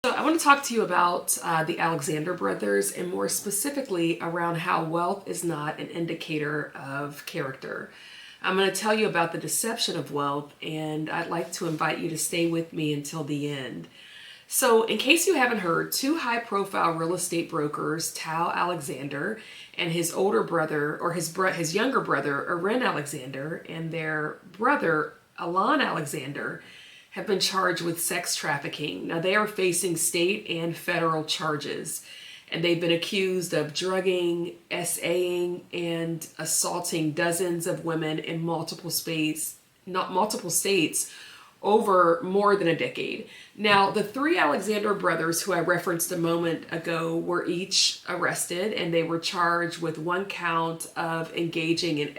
So I want to talk to you about the Alexander brothers, and more specifically around how wealth is not an indicator of character. I'm going to tell you about the deception of wealth, and I'd like to invite you to stay with me until the end. So, in case you haven't heard, two high-profile real estate brokers, Tal Alexander and his older brother, or his younger brother, Oren Alexander, and their brother, Alon Alexander, have been charged with sex trafficking. Now, they are facing state and federal charges, and they've been accused of drugging, SAing, and assaulting dozens of women in multiple states over more than a decade. Now, the three Alexander brothers who I referenced a moment ago were each arrested, and they were charged with one count of engaging in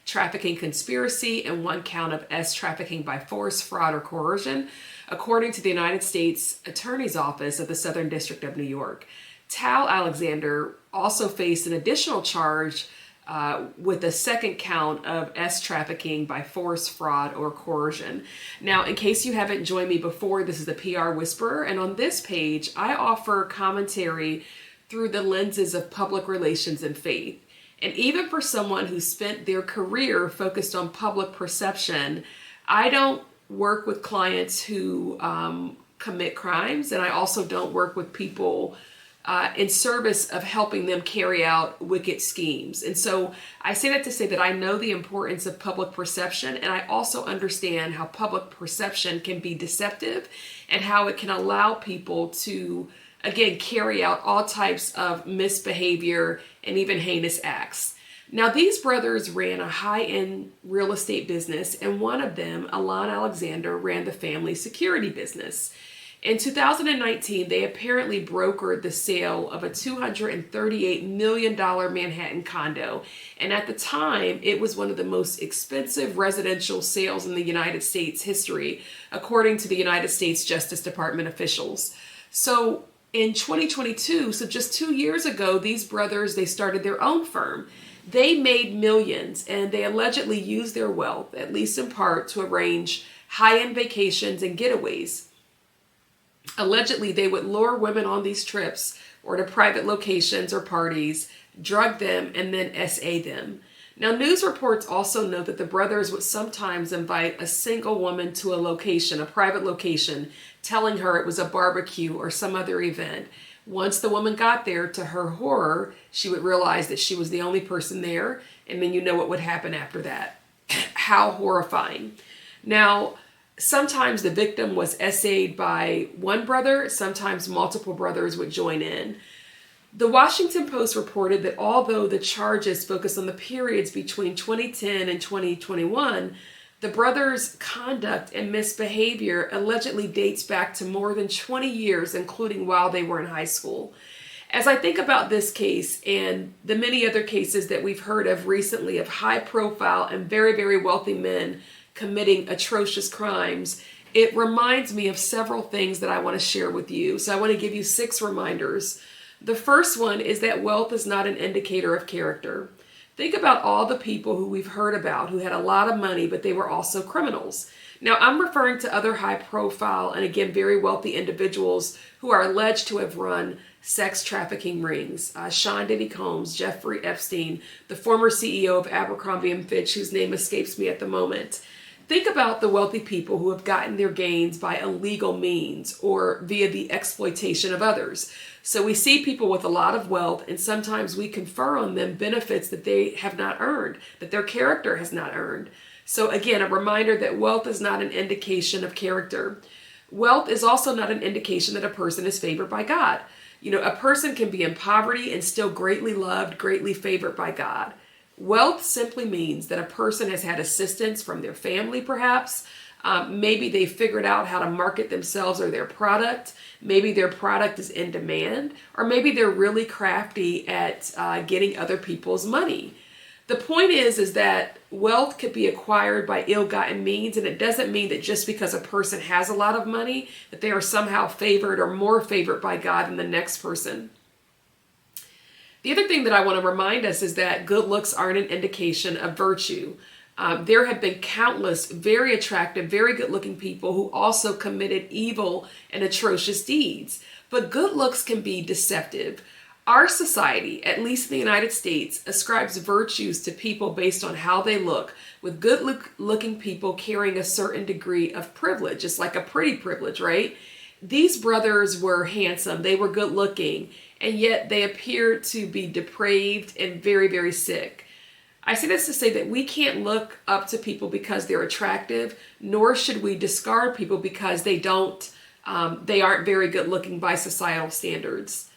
trafficking conspiracy and one count of trafficking by force, fraud, or coercion, according to the United States Attorney's Office of the Southern District of New York. Tal Alexander also faced an additional charge with a second count of trafficking by force, fraud, or coercion. Now, in case you haven't joined me before, this is the PR Whisperer, and on this page, I offer commentary through the lenses of public relations and faith. And even for someone who spent their career focused on public perception, I don't work with clients who commit crimes, and I also don't work with people in service of helping them carry out wicked schemes. And so I say that to say that I know the importance of public perception, and I also understand how public perception can be deceptive and how it can allow people to, again, carry out all types of misbehavior and even heinous acts. Now, these brothers ran a high-end real estate business, and one of them, Alon Alexander, ran the family security business. In 2019, they apparently brokered the sale of a $238 million Manhattan condo. And at the time, it was one of the most expensive residential sales in the United States history, according to the United States Justice Department officials. So in 2022, so just 2 years ago, these brothers, they started their own firm. They made millions, and they allegedly used their wealth, at least in part, to arrange high-end vacations and getaways. Allegedly, they would lure women on these trips or to private locations or parties, drug them, and then SA them. Now, news reports also note that the brothers would sometimes invite a single woman to a location, a private location, telling her it was a barbecue or some other event. Once the woman got there, to her horror, she would realize that she was the only person there, and then you know what would happen after that. How horrifying. Now, sometimes the victim was SA'd by one brother, sometimes multiple brothers would join in. The Washington Post reported that although the charges focus on the periods between 2010 and 2021, the brothers' conduct and misbehavior allegedly dates back to more than 20 years, including while they were in high school. As I think about this case and the many other cases that we've heard of recently of high-profile and very, very wealthy men committing atrocious crimes, it reminds me of several things that I want to share with you. So I want to give you 6 reminders. The first one is that wealth is not an indicator of character. Think about all the people who we've heard about who had a lot of money, but they were also criminals. Now, I'm referring to other high-profile and, again, very wealthy individuals who are alleged to have run sex trafficking rings. Sean Diddy Combs, Jeffrey Epstein, the former CEO of Abercrombie & Fitch, whose name escapes me at the moment. Think about the wealthy people who have gotten their gains by illegal means or via the exploitation of others. So we see people with a lot of wealth, and sometimes we confer on them benefits that they have not earned, that their character has not earned. So again, a reminder that wealth is not an indication of character. Wealth is also not an indication that a person is favored by God. You know, a person can be in poverty and still greatly loved, greatly favored by God. Wealth simply means that a person has had assistance from their family, perhaps. Maybe they figured out how to market themselves or their product. Maybe their product is in demand, or maybe they're really crafty at getting other people's money. The point is that wealth could be acquired by ill-gotten means, and it doesn't mean that just because a person has a lot of money, that they are somehow favored or more favored by God than the next person. The other thing that I want to remind us is that good looks aren't an indication of virtue. There have been countless very attractive, very good-looking people who also committed evil and atrocious deeds. But good looks can be deceptive. Our society, at least in the United States, ascribes virtues to people based on how they look, with good-looking people carrying a certain degree of privilege. It's like a pretty privilege, right? These brothers were handsome, they were good-looking, and yet they appeared to be depraved and very, very sick. I say this to say that we can't look up to people because they're attractive, nor should we discard people because they aren't very good looking by societal standards.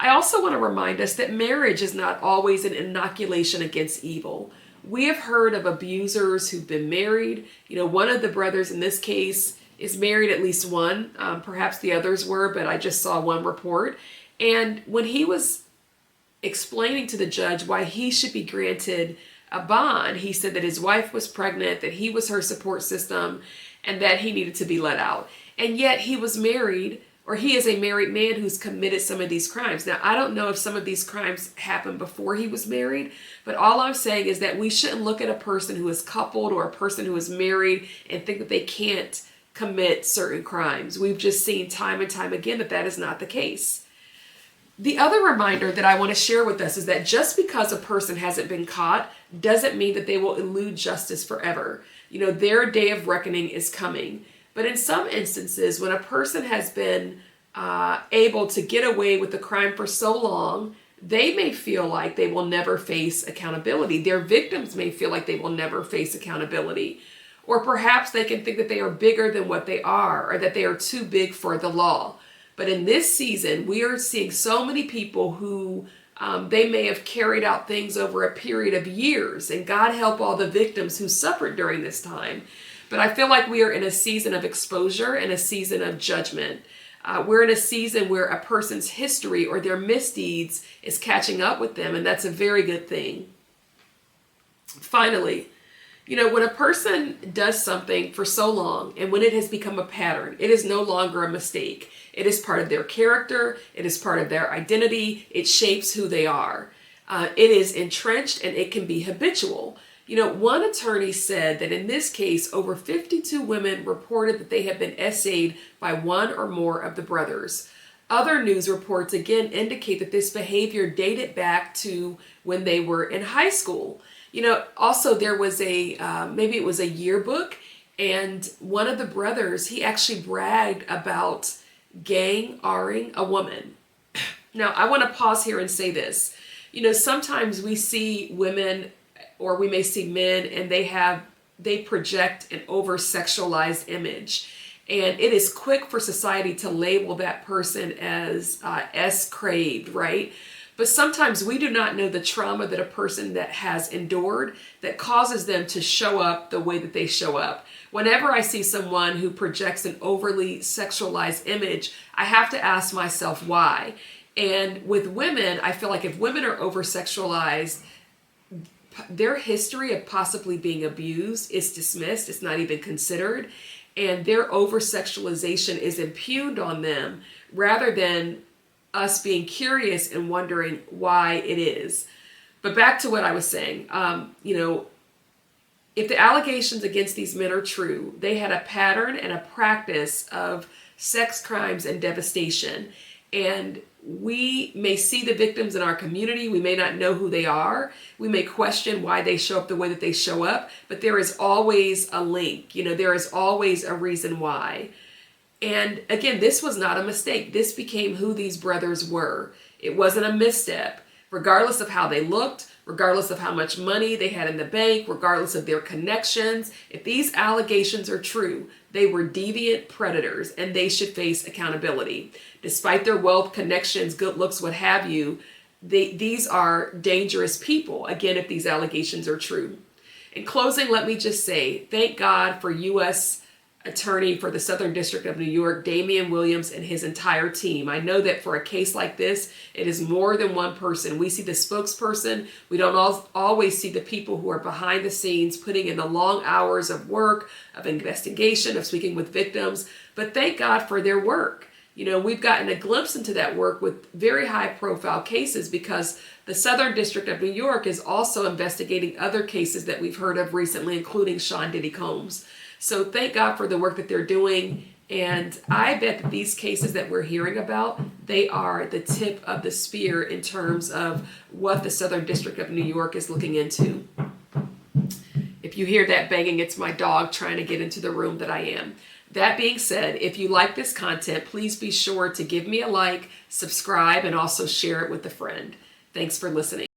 I also want to remind us that marriage is not always an inoculation against evil. We have heard of abusers who've been married. One of the brothers in this case is married, at least one. Perhaps the others were, but I just saw one report. And when he was explaining to the judge why he should be granted a bond, he said that his wife was pregnant, that he was her support system, and that he needed to be let out. And yet he was married, or he is a married man who's committed some of these crimes. Now, I don't know if some of these crimes happened before he was married, but all I'm saying is that we shouldn't look at a person who is coupled or a person who is married and think that they can't commit certain crimes. We've just seen time and time again that that is not the case. The other reminder that I want to share with us is that just because a person hasn't been caught doesn't mean that they will elude justice forever. Their day of reckoning is coming. But in some instances, when a person has been able to get away with the crime for so long, they may feel like they will never face accountability. Their victims may feel like they will never face accountability. Or perhaps they can think that they are bigger than what they are, or that they are too big for the law. But in this season, we are seeing so many people who they may have carried out things over a period of years, and God help all the victims who suffered during this time. But I feel like we are in a season of exposure and a season of judgment. We're in a season where a person's history or their misdeeds is catching up with them, and that's a very good thing. Finally, when a person does something for so long and when it has become a pattern, it is no longer a mistake. It is part of their character. It is part of their identity. It shapes who they are. It is entrenched and it can be habitual. One attorney said that in this case, over 52 women reported that they had been essayed by one or more of the brothers. Other news reports again indicate that this behavior dated back to when they were in high school. Also there was maybe it was a yearbook, and one of the brothers, he actually bragged about gang-ing a woman. Now, I want to pause here and say this. Sometimes we see women, or we may see men, and they project an over-sexualized image. And it is quick for society to label that person as S-craved, right? But sometimes we do not know the trauma that a person that has endured that causes them to show up the way that they show up. Whenever I see someone who projects an overly sexualized image, I have to ask myself why. And with women, I feel like if women are over-sexualized, their history of possibly being abused is dismissed. It's not even considered. And their over-sexualization is impugned on them rather than us being curious and wondering why it is. But back to what I was saying, if the allegations against these men are true, they had a pattern and a practice of sex crimes and devastation. And we may see the victims in our community. We may not know who they are. We may question why they show up the way that they show up, but there is always a link. There is always a reason why. And again, this was not a mistake. This became who these brothers were. It wasn't a misstep. Regardless of how they looked, regardless of how much money they had in the bank, regardless of their connections, if these allegations are true, they were deviant predators and they should face accountability. Despite their wealth, connections, good looks, what have you, these are dangerous people, again, if these allegations are true. In closing, let me just say, thank God for U.S. Attorney for the Southern District of New York, Damian Williams, and his entire team. I know that for a case like this, it is more than one person. We see the spokesperson. We don't always see the people who are behind the scenes, putting in the long hours of work, of investigation, of speaking with victims. But thank God for their work. You know, we've gotten a glimpse into that work with very high profile cases because the Southern District of New York is also investigating other cases that we've heard of recently, including Sean Diddy Combs. So thank God for the work that they're doing. And I bet that these cases that we're hearing about, they are the tip of the spear in terms of what the Southern District of New York is looking into. If you hear that banging, it's my dog trying to get into the room that I am. That being said, if you like this content, please be sure to give me a like, subscribe, and also share it with a friend. Thanks for listening.